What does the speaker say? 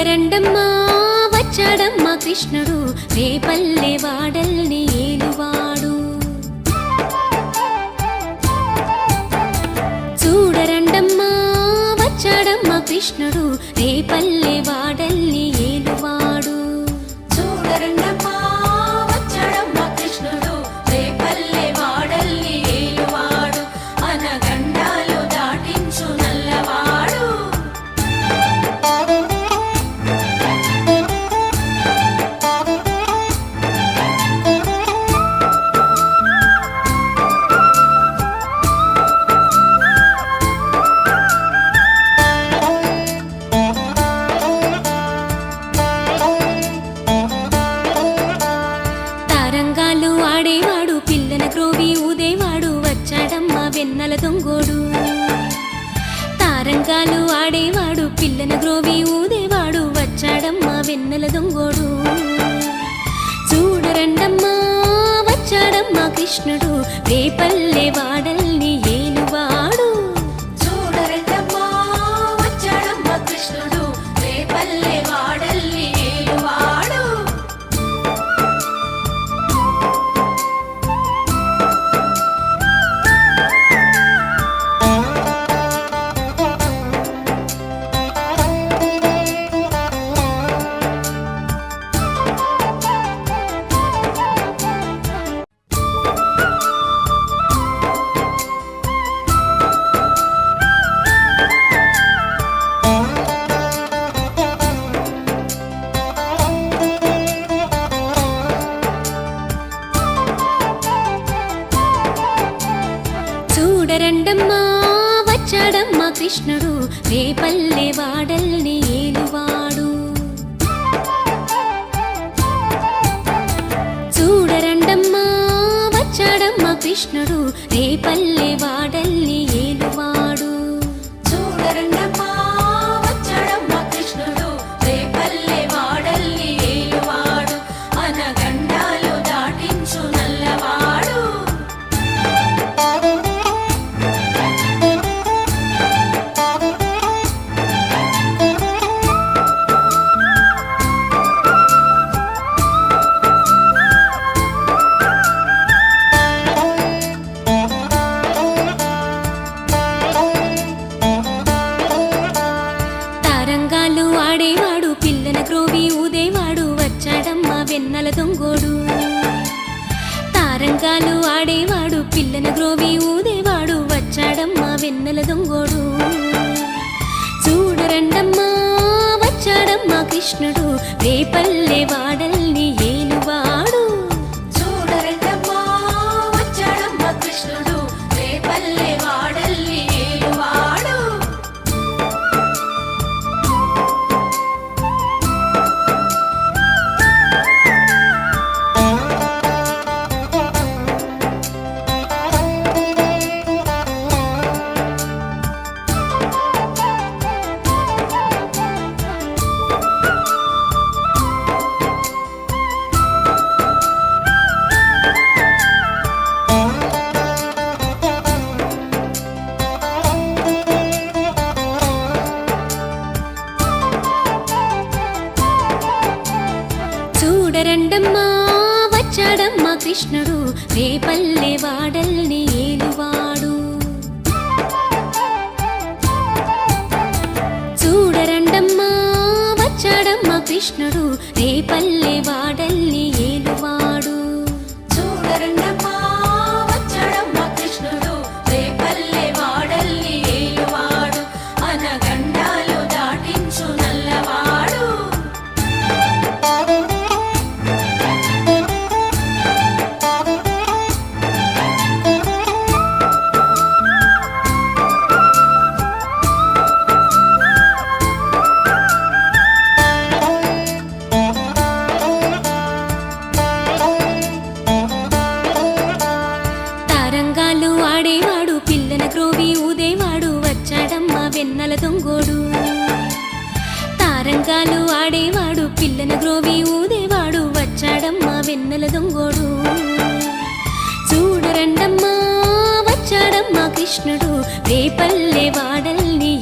చూడరండమ్మా వచ్చాడమ్మా కృష్ణుడు రేపల్లె వాడల్ని ఏలువాడు. చూడరండమ్మా వచ్చాడమ్మా కృష్ణుడు రేపల్లె వాడల్ని ఏలువాడు. చూడరండమ్మా వచ్చాడమ్మా కృష్ణుడు రేపల్లె వాడల్ని ఏలువాడు. అనగండాలు దాటించు నల్లవాడు. తారంగాలు ఆడేవాడు పిల్లన క్రోవి ఊదేవాడు వచ్చాడమ్మా వెన్నెల దొంగోడు. తారంగాలు ఆడేవాడు పిల్లన గ్రోవి ఊదేవాడు వచ్చాడమ్మా వెన్నెల దొంగోడు. చూడరండమ్మా వచ్చాడమ్మా కృష్ణుడు రేపల్లె వాడల్ని ఏలువాడు. చూడరండమ్మా వచ్చాడమ్మా కృష్ణుడు రేపల్లె వాడల్ని ఏలువాడు. చూడరండమ్మా వచ్చాడమ్మా కృష్ణుడు రేపల్లె వాడల్ని ఏలువాడు. చూడరండమ్మా వచ్చాడమ్మా కృష్ణుడు రేపల్లె వాడల్ని ఏలువాడు. చూడరండమ్మా వచ్చాడమ్మా కృష్ణుడు రేపల్లె వాడల్ని ఏలువాడు. అనగండాలు దాటించు నల్లవాడు. తారంగాలు ఆడేవాడు పిల్లన క్రోవి ఊదేవాడు వచ్చాడమ్మా వెన్నెల దొంగోడు. తారంగాలు ఆడేవాడు పిల్లన గ్రోవి ఊదేవాడు వచ్చాడమ్మా వెన్నెల దొంగోడు. చూడరండమ్మా వచ్చాడమ్మా కృష్ణుడు రేపల్లె వాడల్ని ఏలువాడు. చూడరండమ్మా వచ్చాడమ్మా కృష్ణుడు రేపల్లె వాడల్ని ఏలువాడు. చూడరండమ్మా వచ్చాడమ్మా కృష్ణుడు రేపల్లె వాడల్ని ఏలువాడు. చూడరండమ్మా వచ్చాడమ్మా కృష్ణుడు రేపల్లె వాడల్ని ఏలువాడు. చూడరండమ్మా వచ్చాడమ్మా కృష్ణుడు రేపల్లె వాడల్ని ఏలువాడు. అనగండాలు దాటించు నల్లవాడు. తారంగాలు ఆడేవాడు పిల్లన క్రోవి ఊదేవాడు వచ్చాడమ్మా వెన్నెల దొంగోడు. తారంగాలు ఆడేవాడు పిల్లన గ్రోవి ఊదేవాడు వచ్చాడమ్మా వెన్నెల దొంగోడు. చూడరండమ్మా వచ్చాడమ్మా కృష్ణుడు రేపల్లె వాడల్ని